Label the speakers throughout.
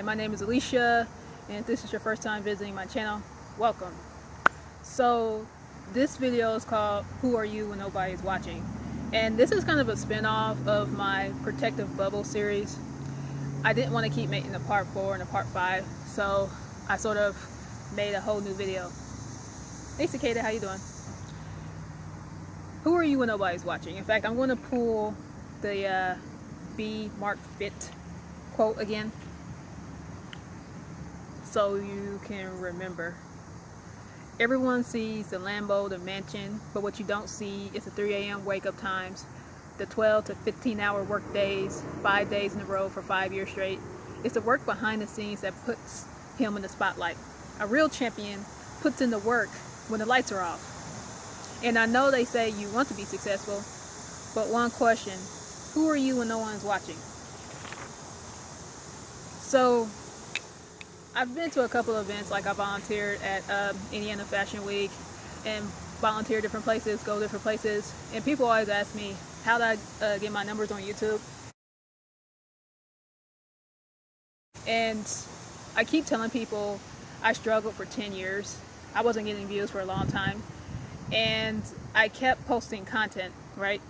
Speaker 1: my name is Alicia, and if this is your first time visiting my channel, welcome. So this video is called Who Are You When Nobody's Watching? And this is kind of a spin-off of my Protective Bubble series. I didn't want to keep making a part 4 and a part 5, so I sort of made a whole new video. Hey Cicada, how you doing? Who are you when nobody's watching? In fact, I'm going to pull the Be Marked Fit quote again so you can remember. Everyone sees the Lambo, the mansion, but what you don't see is the 3 a.m. wake-up times, the 12 to 15-hour work days, 5 days in a row for 5 years straight. It's the work behind the scenes that puts him in the spotlight. A real champion puts in the work when the lights are off. And I know they say you want to be successful, but one question, who are you when no one's watching? So I've been to a couple of events, like I volunteered at Indiana Fashion Week and volunteer different places, go different places, and people always ask me, how did I get my numbers on YouTube? And I keep telling people I struggled for 10 years. I wasn't getting views for a long time, and I kept posting content, right?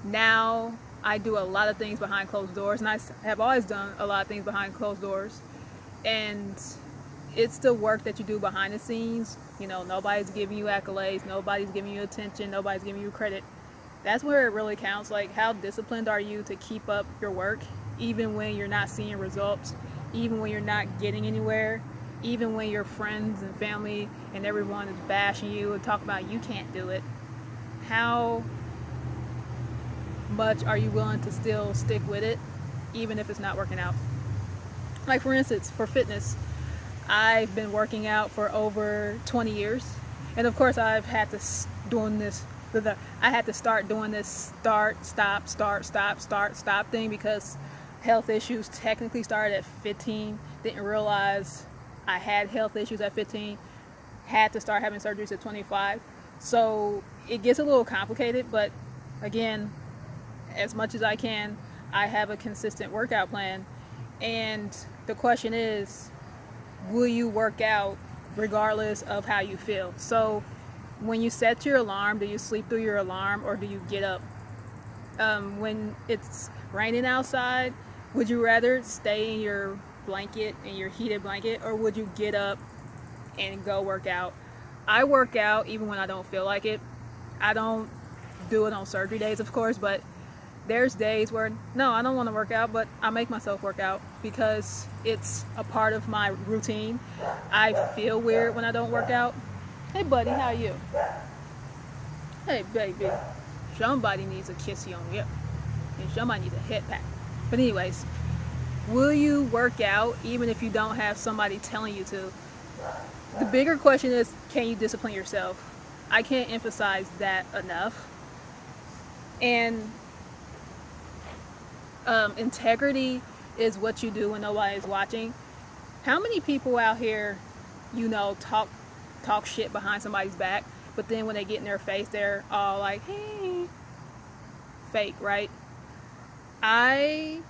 Speaker 1: Now I do a lot of things behind closed doors, and I have always done a lot of things behind closed doors. And it's the work that you do behind the scenes. You know, nobody's giving you accolades, nobody's giving you attention, nobody's giving you credit. That's where it really counts. Like, how disciplined are you to keep up your work, even when you're not seeing results, even when you're not getting anywhere, even when your friends and family and everyone is bashing you and talking about you can't do it. How much are you willing to still stick with it, even if it's not working out? Like, for instance, for fitness, I've been working out for over 20 years, and of course I've had to I had to start doing this start stop thing because health issues technically started at 15. Didn't realize I had health issues at 15. Had to start having surgeries at 25. So it gets a little complicated, but again, as much as I can, I have a consistent workout plan. And the question is, will you work out regardless of how you feel? So when you set your alarm, do you sleep through your alarm, or do you get up? When it's raining outside, would you rather stay in your blanket, in your heated blanket, or would you get up and go work out? I work out even when I don't feel like it. I don't do it on surgery days, of course, but there's days where, no, I don't want to work out, but I make myself work out because it's a part of my routine. I feel weird when I don't work out. Hey buddy, how are you? Hey baby. Somebody needs a kissy on you. And somebody needs a head pat. But anyways, will you work out even if you don't have somebody telling you to? The bigger question is, can you discipline yourself? I can't emphasize that enough. And integrity is what you do when nobody's watching. How many people out here, you know, talk shit behind somebody's back, but then when they get in their face, they're all like, hey, fake, right? I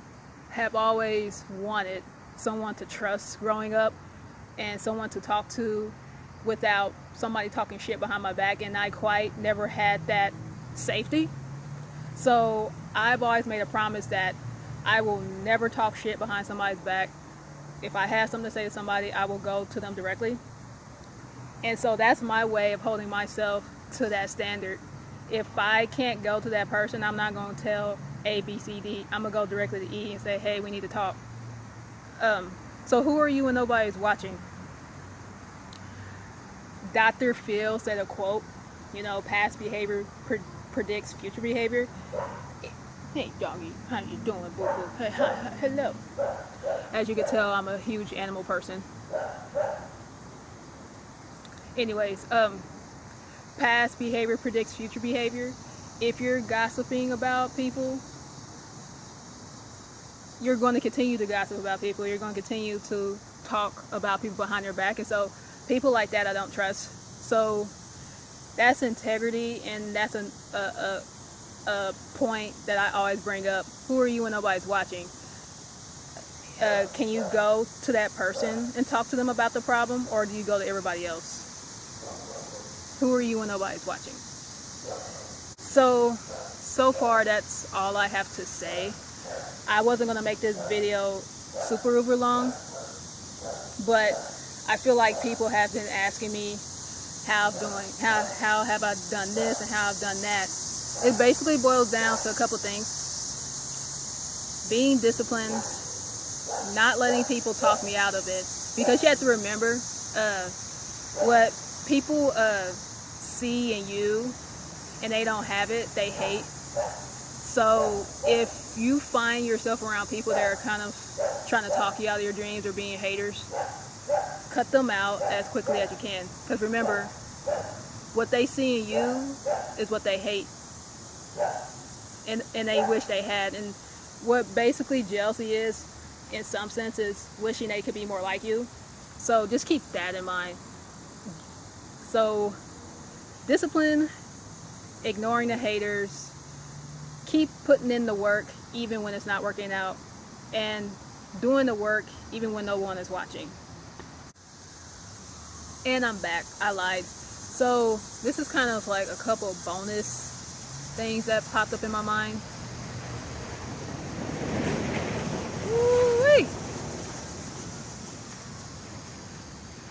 Speaker 1: have always wanted someone to trust growing up and someone to talk to without somebody talking shit behind my back, and I quite never had that safety. So I've always made a promise that I will never talk shit behind somebody's back. If I have something to say to somebody, I will go to them directly. And so that's my way of holding myself to that standard. If I can't go to that person, I'm not going to tell A, B, C, D. I'm going to go directly to E and say, hey, we need to talk. So who are you when nobody's watching? Dr. Phil said a quote, you know, past behavior predicts future behavior. Hey doggy, how you doing, boo boo? Hey, hi, hello. As you can tell, I'm a huge animal person. Anyways, past behavior predicts future behavior. If you're gossiping about people, you're going to continue to gossip about people. You're going to continue to talk about people behind their back. And so people like that I don't trust. So that's integrity, and that's a point that I always bring up. Who are you when nobody's watching? Can you go to that person and talk to them about the problem, or do you go to everybody else? Who are you when nobody's watching? So far that's all I have to say. I wasn't going to make this video super uber long, but I feel like people have been asking me how have I done this and how I've done that. It basically boils down to a couple things. Being disciplined, not letting people talk me out of it, because you have to remember what people see in you and they don't have it, they hate. So if you find yourself around people that are kind of trying to talk you out of your dreams or being haters, cut them out as quickly as you can, because remember, what they see in you is what they hate and they wish they had. And what basically jealousy is, in some sense, is wishing they could be more like you. So just keep that in mind. So discipline, ignoring the haters, keep putting in the work even when it's not working out, and doing the work even when no one is watching. And I'm back. I lied. So this is kind of like a couple bonus things that popped up in my mind. Woo-wee.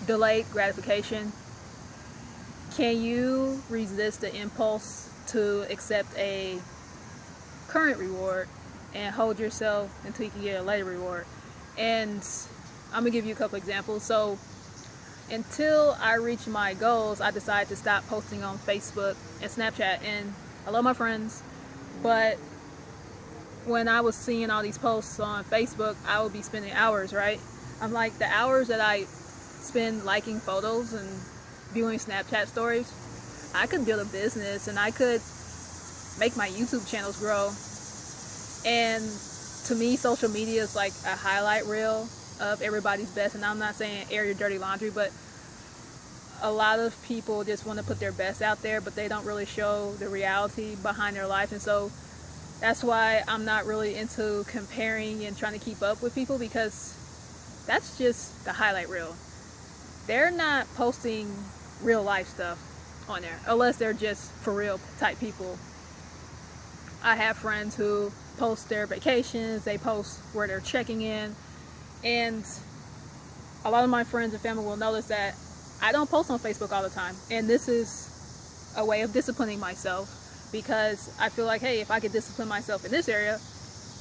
Speaker 1: Delayed gratification. Can you resist the impulse to accept a current reward and hold yourself until you can get a later reward? And I'm gonna give you a couple examples. So until I reach my goals, I decided to stop posting on Facebook and Snapchat. And I love my friends, but when I was seeing all these posts on Facebook, I would be spending hours, right? I'm like, the hours that I spend liking photos and viewing Snapchat stories, I could build a business and I could make my YouTube channels grow. And to me, social media is like a highlight reel of everybody's best. And I'm not saying air your dirty laundry, but a lot of people just want to put their best out there, but they don't really show the reality behind their life. And so that's why I'm not really into comparing and trying to keep up with people, because that's just the highlight reel. They're not posting real life stuff on there unless they're just for real type people. I have friends who post their vacations, they post where they're checking in, and a lot of my friends and family will notice that I don't post on Facebook all the time. And this is a way of disciplining myself, because I feel like, hey, if I could discipline myself in this area,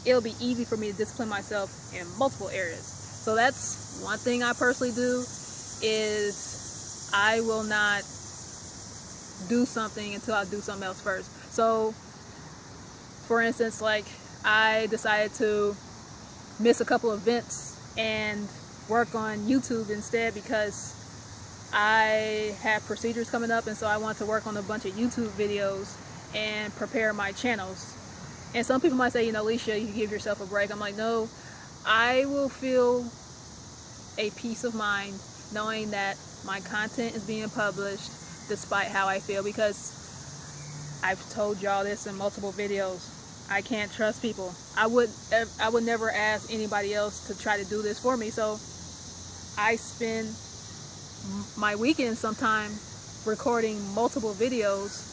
Speaker 1: it'll be easy for me to discipline myself in multiple areas. So that's one thing I personally do, is I will not do something until I do something else first. So for instance, like I decided to miss a couple of events and work on YouTube instead, because I have procedures coming up, and so I want to work on a bunch of YouTube videos and prepare my channels. And some people might say, you know, Leisha, you give yourself a break. I'm like, no, I will feel a peace of mind knowing that my content is being published despite how I feel, because I've told y'all this in multiple videos. I can't trust people. I would never ask anybody else to try to do this for me. So I spend my weekends sometime recording multiple videos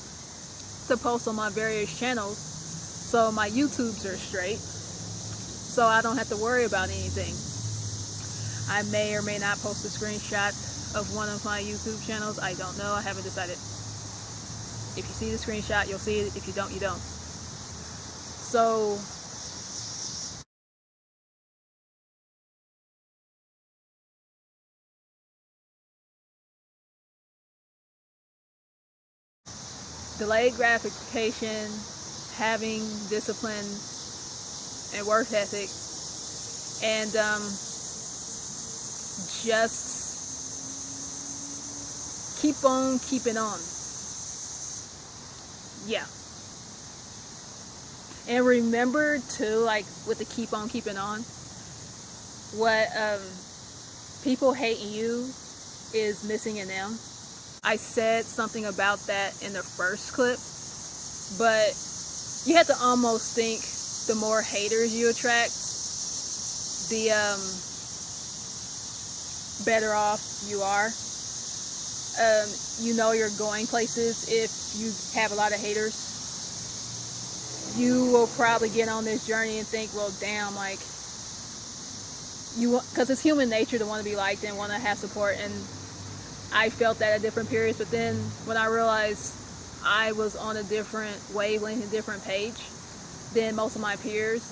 Speaker 1: to post on my various channels, so my YouTubes are straight, so I don't have to worry about anything. I may or may not post a screenshot of one of my YouTube channels. I don't know. I haven't decided. If you see the screenshot, you'll see it. If you don't, you don't. So delayed gratification, having discipline and work ethic, and just keep on keeping on. Yeah. And remember too, like with the keep on keeping on, what people hating you is missing in them. I said something about that in the first clip, but you have to almost think the more haters you attract, the better off you are. You know you're going places if you have a lot of haters. You will probably get on this journey and think, well, damn, like, because it's human nature to want to be liked and want to have support, and I felt that at different periods. But then when I realized I was on a different wavelength, a different page than most of my peers,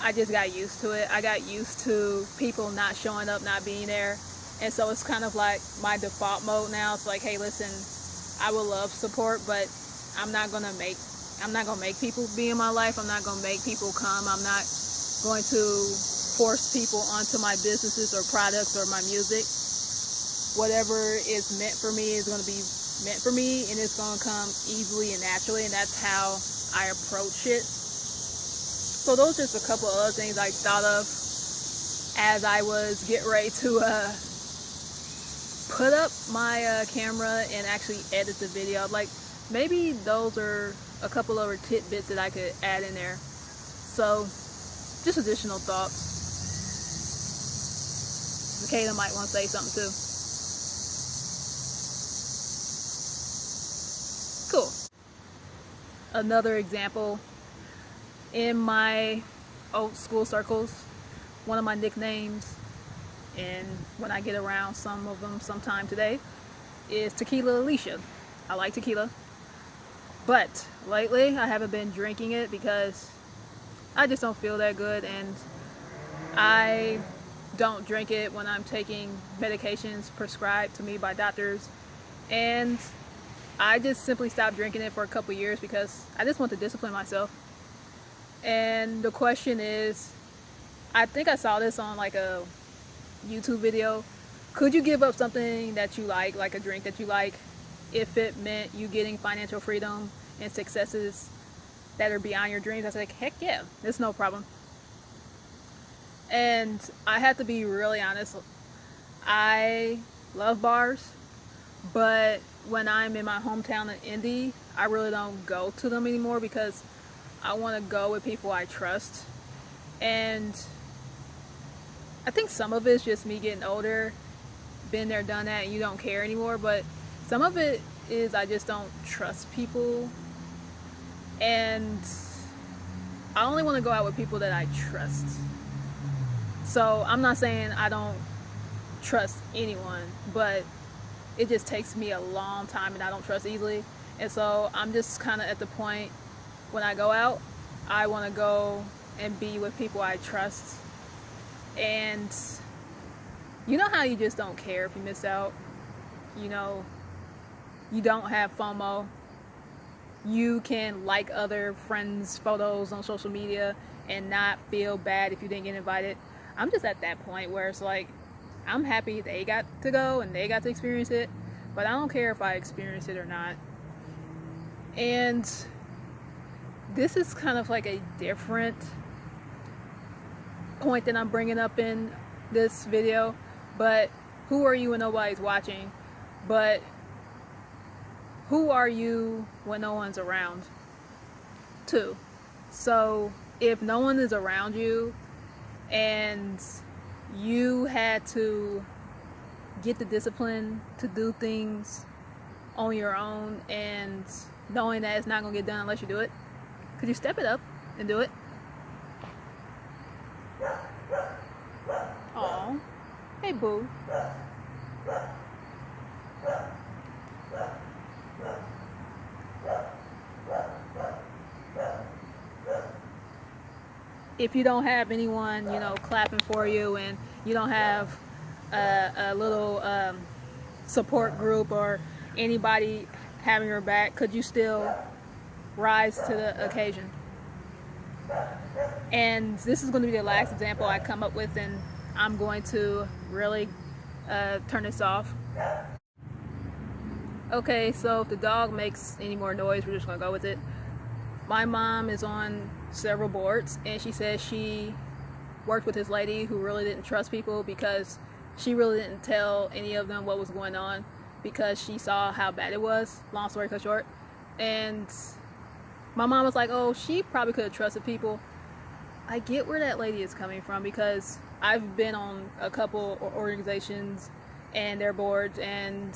Speaker 1: I just got used to it. I got used to people not showing up, not being there. And so it's kind of like my default mode now. It's like, hey, listen, I would love support, but I'm not gonna make people be in my life. I'm not gonna make people come. I'm not going to force people onto my businesses or products or my music. Whatever is meant for me is going to be meant for me, and it's going to come easily and naturally, and that's how I approach it. So those are just a couple of other things I thought of as I was getting ready to put up my camera and actually edit the video. Like, maybe those are a couple of tidbits that I could add in there. So just additional thoughts. Kayla might want to say something too. Cool. Another example, in my old school circles, one of my nicknames, and when I get around some of them sometime today, is Tequila Alicia. I like tequila, but lately I haven't been drinking it because I just don't feel that good, and I don't drink it when I'm taking medications prescribed to me by doctors, and I just simply stopped drinking it for a couple years because I just want to discipline myself. And the question is, I think I saw this on like a YouTube video, could you give up something that you like a drink that you like, if it meant you getting financial freedom and successes that are beyond your dreams? I was like, heck yeah, it's no problem. And I have to be really honest, I love bars, but when I'm in my hometown in Indy, I really don't go to them anymore because I want to go with people I trust. And I think some of it's just me getting older, been there, done that, and you don't care anymore. But some of it is I just don't trust people, and I only want to go out with people that I trust. So I'm not saying I don't trust anyone, but it just takes me a long time and I don't trust easily. And so I'm just kind of at the point when I go out, I want to go and be with people I trust. And you know how you just don't care if you miss out? You know, you don't have FOMO. You can like other friends' photos on social media and not feel bad if you didn't get invited. I'm just at that point where it's like, I'm happy they got to go and they got to experience it, but I don't care if I experience it or not. And this is kind of like a different point that I'm bringing up in this video, but who are you when nobody's watching? But who are you when no one's around too? So if no one is around you and you had to get the discipline to do things on your own, and knowing that it's not going to get done unless you do it, could you step it up and do it? Aw, hey boo. If you don't have anyone, you know, clapping for you, and you don't have a little support group or anybody having your back, could you still rise to the occasion? And this is going to be the last example I come up with, and I'm going to really turn this off. Okay, so if the dog makes any more noise, we're just going to go with it. My mom is on several boards, and she says she worked with this lady who really didn't trust people because she really didn't tell any of them what was going on because she saw how bad it was. Long story cut short. And my mom was like, oh, she probably could have trusted people. I get where that lady is coming from, because I've been on a couple organizations and their boards, and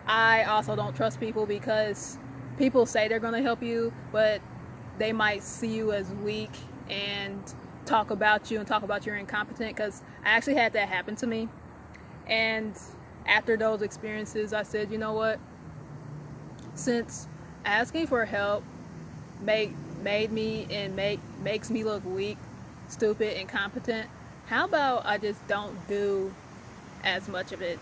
Speaker 1: I also don't trust people because people say they're going to help you, but they might see you as weak and talk about you and talk about you're incompetent, because I actually had that happen to me. And after those experiences, I said, you know what, since asking for help makes me look weak, stupid, incompetent, how about I just don't do as much of it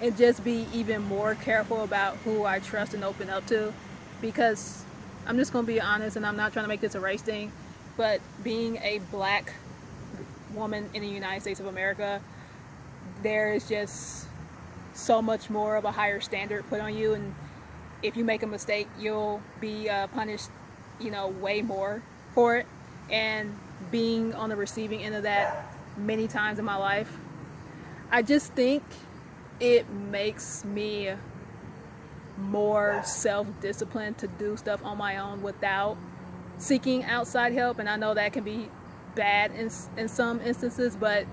Speaker 1: and just be even more careful about who I trust and open up to? Because I'm just going to be honest, and I'm not trying to make this a race thing, but being a black woman in the United States of America, there is just so much more of a higher standard put on you, and if you make a mistake, you'll be punished, way more for it. And being on the receiving end of that many times in my life, I just think it makes me more self-disciplined to do stuff on my own without seeking outside help. And I know that can be bad in some instances, but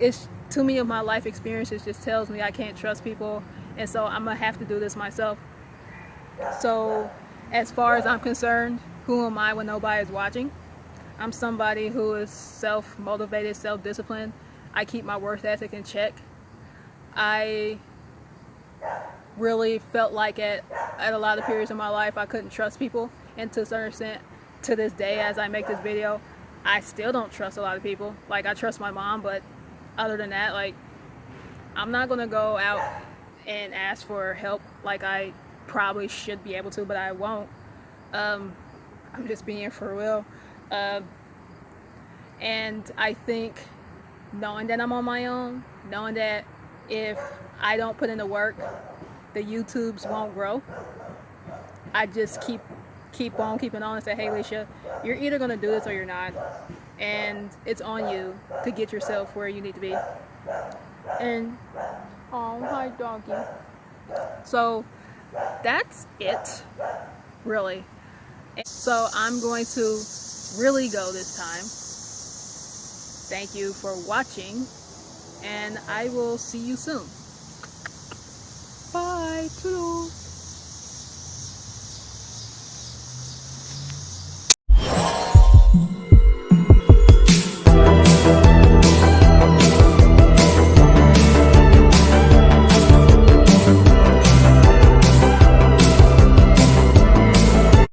Speaker 1: it's, too many of my life experiences just tells me I can't trust people, and so I'm gonna have to do this myself. So as far as I'm concerned, who am I when nobody's watching? I'm somebody who is self-motivated, self-disciplined. I keep my work ethic in check. I really felt like at a lot of periods in my life I couldn't trust people, and to a certain extent, to this day as I make this video, I still don't trust a lot of people. Like, I trust my mom, but other than that, like, I'm not gonna go out and ask for help like I probably should be able to, but I won't. I'm just being for real. And I think knowing that I'm on my own, knowing that if I don't put in the work, the YouTubes won't grow, I just keep on keeping on and say, hey Leisha, you're either gonna do this or you're not, and it's on you to get yourself where you need to be. And oh, hi doggy. So that's it, really. So I'm going to really go this time. Thank you for watching, and I will see you soon. Bye, toodles.